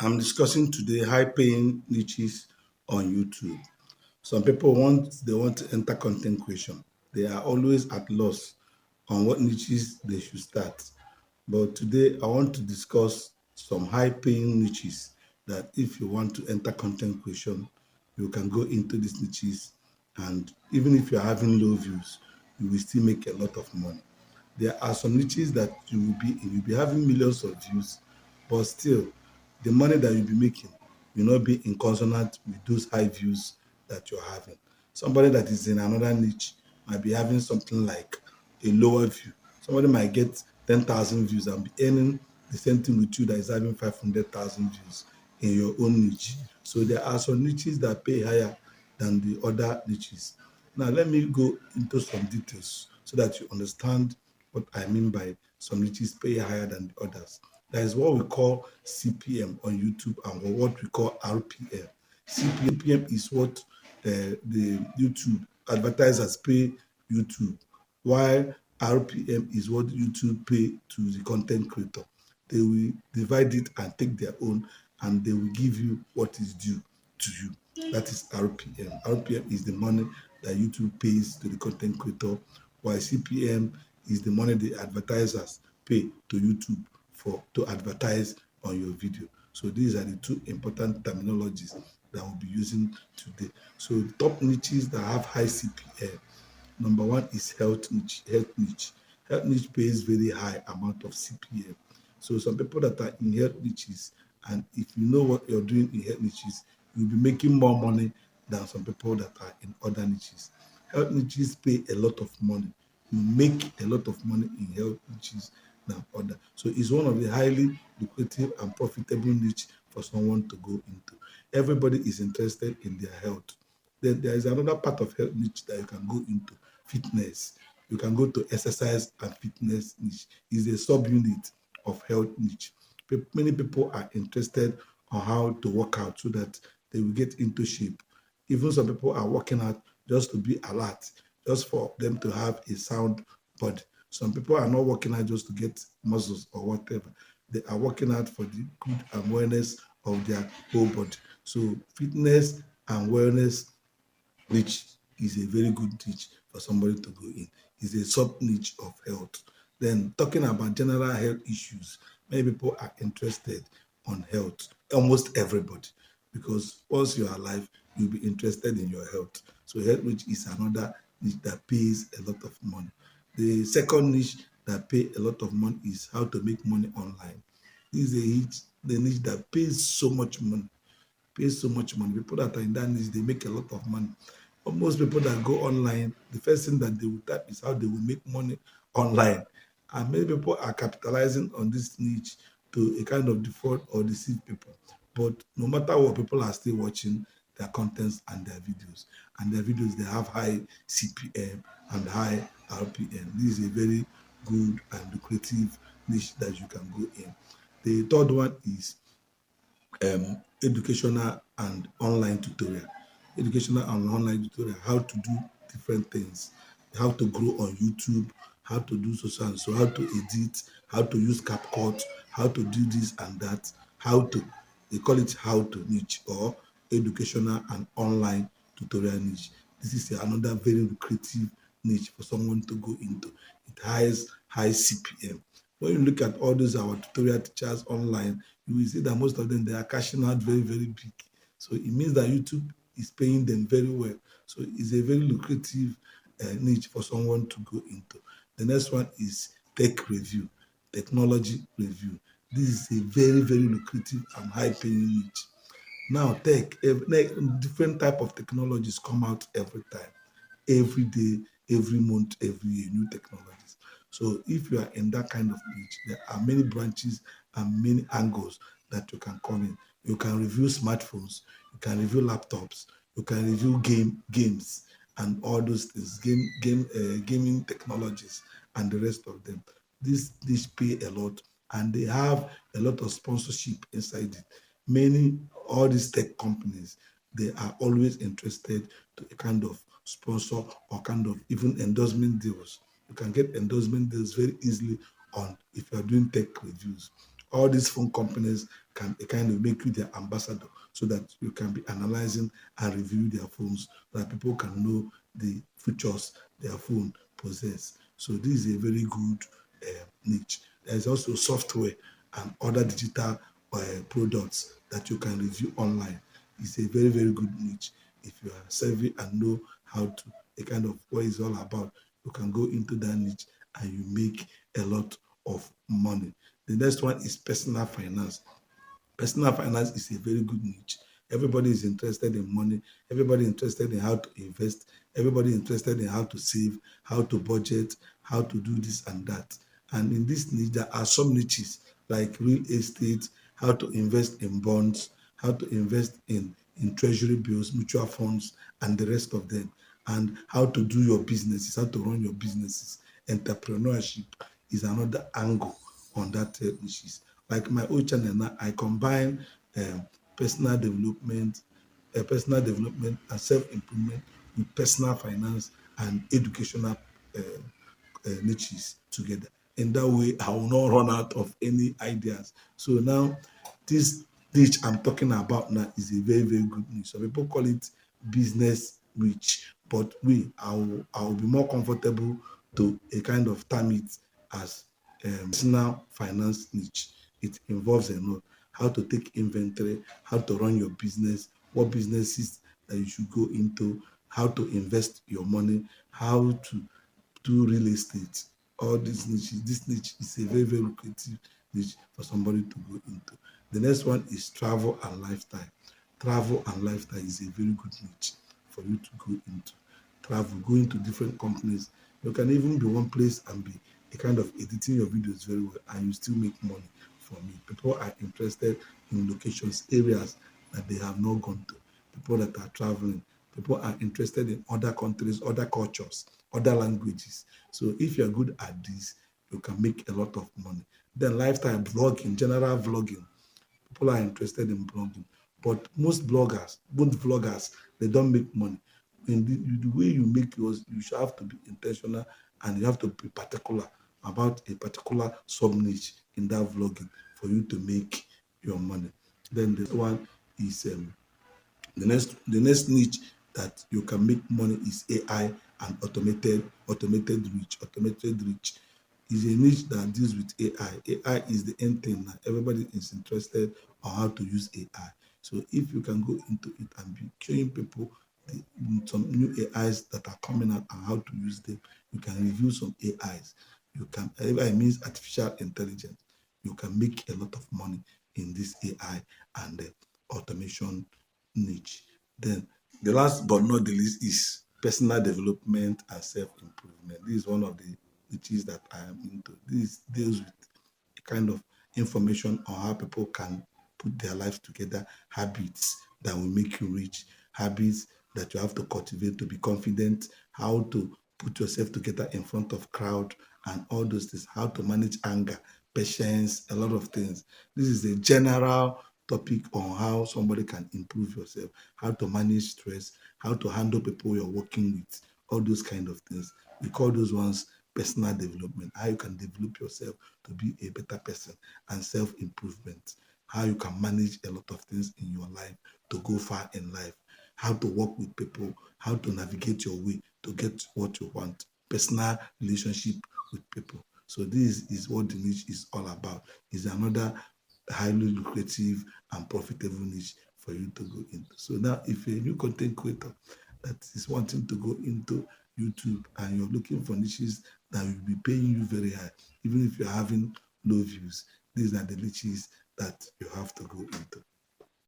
I'm discussing today high-paying niches on YouTube. Some people want to enter content creation. They are always at loss on what niches they should start. But today I want to discuss some high-paying niches that if you want to enter content creation, you can go into these niches, and even if you're having low views, you will still make a lot of money. There are some niches that you'll be having millions of views, but still the money that you'll be making will not be in consonant with those high views that you're having. Somebody that is in another niche might be having something like a lower view. Somebody might get 10,000 views and be earning the same thing with you that is having 500,000 views in your own niche. So there are some niches that pay higher than the other niches. Now let me go into some details so that you understand what I mean by some niches pay higher than the others. That is what we call CPM on YouTube and what we call RPM. CPM is what the YouTube advertisers pay YouTube, while RPM is what YouTube pay to the content creator. They will divide it and take their own, and they will give you what is due to you. That is RPM. RPM is the money that YouTube pays to the content creator, while CPM is the money the advertisers pay to YouTube for to advertise on your video. So these are the two important terminologies that we'll be using today. So the top niches that have high CPM. Number one is health niche. Health niche. Health niche pays very high amount of CPM. So some people that are in health niches, and if you know what you're doing in health niches, you'll be making more money than some people that are in other niches. Health niches pay a lot of money. You make a lot of money in health niches than other. So it's one of the highly lucrative and profitable niche for someone to go into. Everybody is interested in their health. Then there is another part of health niche that you can go into, fitness. You can go to exercise and fitness niche. Is a sub-unit of health niche. Many people are interested on how to work out so that they will get into shape. Even some people are working out just to be alert, just for them to have a sound body. Some people are not working out just to get muscles or whatever. They are working out for the good and wellness of their whole body. So fitness and wellness, which is a very good niche for somebody to go in, is a sub niche of health. Then talking about general health issues, many people are interested on health. Almost everybody, because once you are alive, you'll be interested in your health. So health niche is another niche that pays a lot of money. The second niche that pay a lot of money is how to make money online. This is the niche that pays so much money, pays so much money. People that are in that niche, they make a lot of money. But most people that go online, the first thing that they will type is how they will make money online. And many people are capitalizing on this niche to a kind of defraud or deceive people. But no matter what, people are still watching their contents and their videos. And their videos, they have high CPM and high RPM. This is a very good and lucrative niche that you can go in. The third one is educational and online tutorial. Educational and online tutorial, how to do different things, how to grow on YouTube, how to do social and so, how to edit, how to use CapCut, how to do this and that, how to, they call it how to niche or educational and online tutorial niche. This is another very lucrative niche for someone to go into. It has high CPM. When you look at all those our tutorial teachers online, you will see that most of them, they are cashing out very, very big. So it means that YouTube is paying them very well. So it's a very lucrative niche for someone to go into. The next one is tech review, technology review. This is a very, very lucrative and high paying niche. Now, different type of technologies come out every time, every day, every month, every year, new technologies. So if you are in that kind of niche, there are many branches and many angles that you can come in. You can review smartphones, you can review laptops, you can review games and all those things, gaming technologies and the rest of them. This pay a lot, and they have a lot of sponsorship inside it. Many all these tech companies, they are always interested to a kind of sponsor or kind of even endorsement deals. You can get endorsement deals very easily on if you are doing tech reviews All these phone companies can kind of make you their ambassador so that you can be analyzing and review their phones so that people can know the features their phone possess. So this is a very good niche. There's also software and other digital products that you can review online. It's a very, very good niche. If you are savvy and know how to, a kind of what it's all about, you can go into that niche and you make a lot of money. The next one is personal finance. Personal finance is a very good niche. Everybody is interested in money. Everybody interested in how to invest. Everybody interested in how to save, how to budget, how to do this and that. And in this niche, there are some niches like real estate, how to invest in bonds, how to invest in treasury bills, mutual funds, and the rest of them, and how to do your businesses, how to run your businesses. Entrepreneurship is another angle on that niches. Like my old channel now, I combine um, personal development, and self-improvement with personal finance and educational niches together. In that way, I will not run out of any ideas. So now, this niche I'm talking about now is a very, very good niche. Some people call it business niche, but I will be more comfortable to a kind of term it as personal finance niche. It involves a lot how to take inventory, how to run your business, what businesses that you should go into, how to invest your money, how to do real estate, all these niches. This niche is a very, very lucrative niche for somebody to go into. The next one is travel and lifestyle. Travel and lifestyle is a very good niche for you to go into. Travel, go into different companies. You can even be one place and be a kind of editing your videos very well, and you still make money from it. People are interested in locations, areas that they have not gone to. People that are traveling, people are interested in other countries, other cultures, other languages. So if you're good at this, you can make a lot of money. Then lifestyle vlogging, general vlogging. People are interested in blogging. But most bloggers, both vloggers, they don't make money. In the way you make yours, you should have to be intentional and you have to be particular about a particular sub niche in that vlogging for you to make your money. Then the one is the next niche that you can make money is AI and automated reach. Automated reach is a niche that deals with AI. AI is the end thing now. Everybody is interested on how to use AI. So if you can go into it and be showing people some new AIs that are coming out and how to use them, you can review some AIs. You can AI means artificial intelligence. You can make a lot of money in this AI and automation niche. Then the last but not the least is personal development and self-improvement. This is one of the niches that I am into. This deals with a kind of information on how people can put their lives together, habits that will make you rich, habits that you have to cultivate to be confident, how to put yourself together in front of crowd and all those things, how to manage anger, patience, a lot of things. This is a general topic on how somebody can improve yourself, how to manage stress, how to handle people you're working with, all those kind of things. We call those ones personal development, how you can develop yourself to be a better person, and self-improvement, how you can manage a lot of things in your life to go far in life, how to work with people, how to navigate your way to get what you want, personal relationship with people. So this is what the niche is all about. It's another highly lucrative and profitable niche for you to go into. So now, if you're a new content creator that is wanting to go into YouTube and you're looking for niches that will be paying you very high, even if you're having low views, these are the niches that you have to go into.